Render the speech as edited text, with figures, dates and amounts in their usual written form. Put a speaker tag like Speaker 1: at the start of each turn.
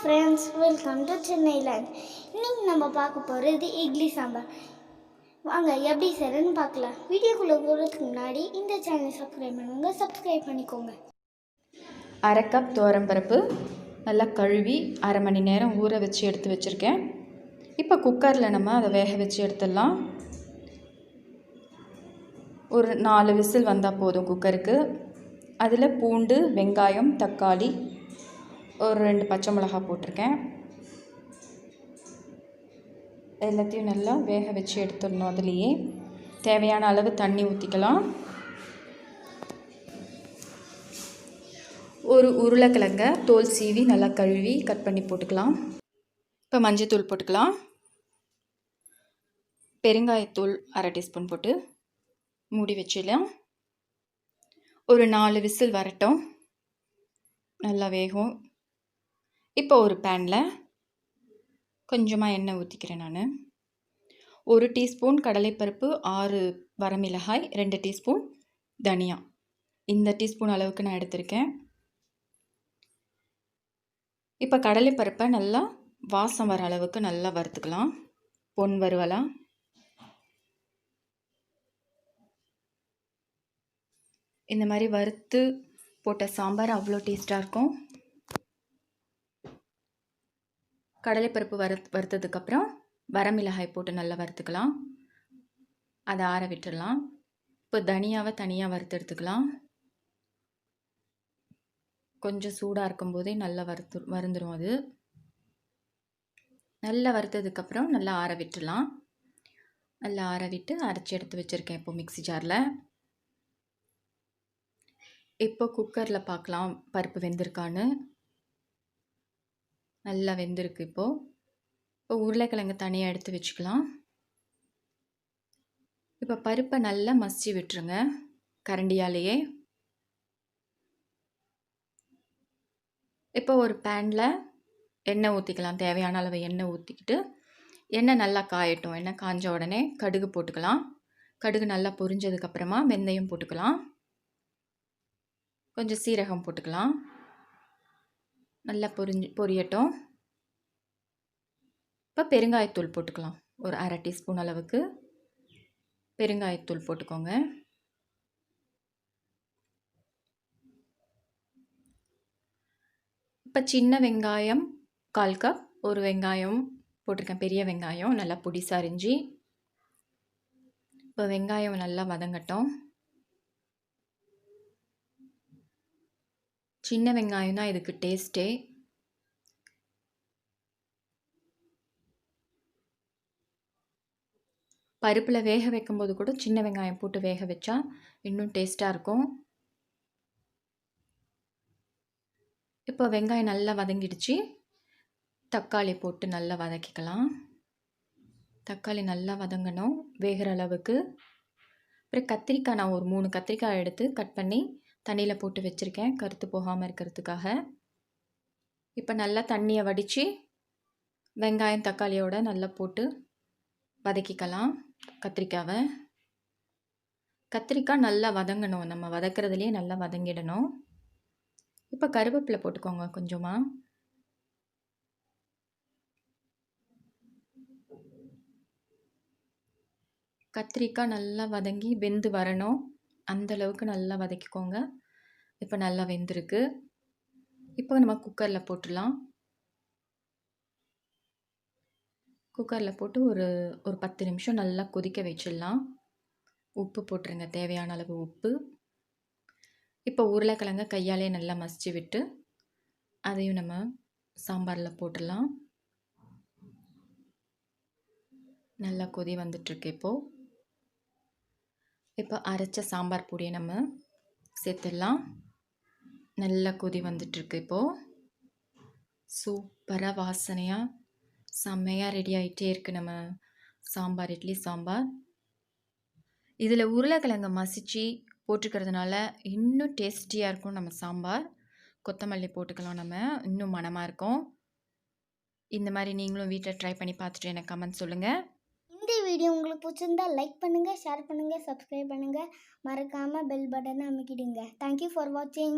Speaker 1: friends, welcome to Chennai land. இன்னைக்கு நம்ம பார்க்க போகிறது இட்லி சாம்பார். வாங்க எப்படி செய்யறதுன்னு பார்க்கலாம். வீடியோக்குள்ளே போகிறதுக்கு முன்னாடி இந்த சேனலை சப்ஸ்கிரைப் பண்ணிக்கோங்க.
Speaker 2: அரை கப் துவரம்பருப்பு நல்லா கழுவி அரை மணி நேரம் ஊற வச்சு எடுத்து வச்சுருக்கேன். இப்போ குக்கரில் நம்ம அதை வேக வச்சு எடுத்துடலாம். ஒரு 4 விசில் வந்தால் போதும் குக்கருக்கு. அதில் பூண்டு, வெங்காயம், தக்காளி, ஒரு 2 பச்சை மிளகாய் போட்டிருக்கேன். எல்லாத்தையும் நல்லா வேக வச்சு எடுத்துடணும். அதுலேயே தேவையான அளவு தண்ணி ஊற்றிக்கலாம். ஒரு உருளைக்கிழங்க தோல் சீவி நல்லா கழுவி கட் பண்ணி போட்டுக்கலாம். இப்போ மஞ்சத்தூள் போட்டுக்கலாம். பெருங்காயத்தூள் அரை டீஸ்பூன் போட்டு மூடி வச்சிடலாம். ஒரு 4 விசில் வரட்டும், நல்லா வேகும். இப்போ ஒரு பேனில் கொஞ்சமாக எண்ணெய் ஊற்றிக்கிறேன். நான் 1 டீஸ்பூன் கடலைப்பருப்பு, 6 வரமிளகாய், 2 டீஸ்பூன் தனியா, இந்த டீஸ்பூன் அளவுக்கு நான் எடுத்திருக்கேன். இப்போ கடலைப்பருப்பை நல்லா வாசம் வர அளவுக்கு நல்லா வறுத்துக்கலாம். பொன் வறுவலாம். இந்த மாதிரி வறுத்து போட்ட சாம்பார் அவ்வளோ டேஸ்ட்டாக இருக்கும். கடலைப்பருப்பு வறுத்ததுக்கப்புறம் வரமிளகாய் போட்டு நல்லா வறுத்துக்கலாம். அதை ஆற விட்டுடலாம். இப்போ தனியாவை தனியாக வறுத்து எடுத்துக்கலாம். கொஞ்சம் சூடாக இருக்கும்போதே நல்லா வறுந்துடும். அது நல்லா வறுத்ததுக்கப்புறம் நல்லா ஆற விட்டுடலாம். நல்லா ஆற விட்டு அரைச்சி எடுத்து வச்சுருக்கேன் இப்போ மிக்ஸி ஜாரில். இப்போ குக்கரில் பார்க்கலாம் பருப்பு வெந்திருக்கான்னு. நல்லா வெந்திருக்கு. இப்போ உருளைக்கிழங்கு தனியாக எடுத்து வச்சுக்கலாம். இப்போ பருப்பை நல்லா மசிச்சு விட்டுருங்க கரண்டியாலேயே. இப்போ ஒரு பேனில் எண்ணெய் ஊற்றிக்கலாம். தேவையான அளவு எண்ணெய் ஊற்றிக்கிட்டு எண்ணெய் நல்லா காயட்டும். எண்ணெய் காஞ்ச உடனே கடுகு போட்டுக்கலாம். கடுகு நல்லா பொரிஞ்சதுக்கப்புறமா வெந்தயம் போட்டுக்கலாம். கொஞ்சம் சீரகம் போட்டுக்கலாம். நல்லா பொரியட்டும். இப்போ பெருங்காயத்தூள் போட்டுக்கலாம். ஒரு அரை டீஸ்பூன் அளவுக்கு பெருங்காயத்தூள் போட்டுக்கோங்க. இப்போ சின்ன வெங்காயம் 1/4 கப், ஒரு வெங்காயம் போட்டிருக்கேன், பெரிய வெங்காயம் நல்லா பொடிசா அரிஞ்சு. இப்போ வெங்காயம் நல்லா வதங்கட்டும். சின்ன வெங்காயம் தான் இதுக்கு டேஸ்ட்டே. பருப்பில் வேக வைக்கும்போது கூட சின்ன வெங்காயம் போட்டு வேக வச்சா இன்னும் டேஸ்ட்டாக இருக்கும். இப்போ வெங்காயம் நல்லா வதங்கிடுச்சு. தக்காளி போட்டு நல்லா வதக்கிக்கலாம். தக்காளி நல்லா வதங்கணும் வேகிற அளவுக்கு. அப்புறம் கத்திரிக்காய் நான் ஒரு 3 கத்திரிக்காய் எடுத்து கட் பண்ணி தண்ணியில் போட்டு வச்சுருக்கேன், கருத்து போகாமல் இருக்கிறதுக்காக. இப்போ நல்லா தண்ணியை வடித்து வெங்காயம் தக்காளியோட நல்லா போட்டு வதக்கிக்கலாம் கத்திரிக்காவை. கத்திரிக்காய் நல்லா வதங்கணும். நம்ம வதக்கிறதுலேயே நல்லா வதங்கிடணும். இப்போ கருவேப்பிலை போட்டுக்கோங்க கொஞ்சமாக. கத்திரிக்காய் நல்லா வதங்கி வெந்து வரணும். அந்தளவுக்கு நல்லா வதக்கிக்கோங்க. இப்போ நல்லா வெந்திருக்கு. இப்போ நம்ம குக்கரில் போட்டுடலாம். குக்கரில் போட்டு ஒரு 10 நிமிஷம் நல்லா கொதிக்க வச்சிடலாம். உப்பு போட்டுருங்க, தேவையான அளவு உப்பு. இப்போ உருளைக்கிழங்க கையாலே நல்லா மசிச்சு விட்டு அதையும் நம்ம சாம்பாரில் போட்டுடலாம். நல்லா கொதி வந்துட்டுருக்கு. இப்போ அரைச்ச சாம்பார் பொடியை நம்ம சேர்த்துடலாம். நல்லா கொதி வந்துட்டுருக்கு. இப்போது சூப்பராக வாசனையாக செம்மையாக ரெடி ஆகிட்டே இருக்குது நம்ம சாம்பார், இட்லி சாம்பார். இதில் உருளைக்கிழங்கு மசிச்சு போட்டுக்கிறதுனால இன்னும் டேஸ்டியாக இருக்கும் நம்ம சாம்பார். கொத்தமல்லி போட்டுக்கலாம், நம்ம இன்னும் மணமாக இருக்கும். இந்த மாதிரி நீங்களும் வீட்டில் ட்ரை பண்ணி பார்த்துட்டு எனக்கு கமெண்ட் சொல்லுங்கள்.
Speaker 1: இந்த வீடியோ உங்களுக்கு பிடிச்சிருந்தா லைக் பண்ணுங்கள், ஷேர் பண்ணுங்கள், சப்ஸ்கிரைப் பண்ணுங்கள். மறக்காமல் பெல் பட்டனை அமைக்கிடுங்க. தேங்க்யூ ஃபார் வாட்சிங்.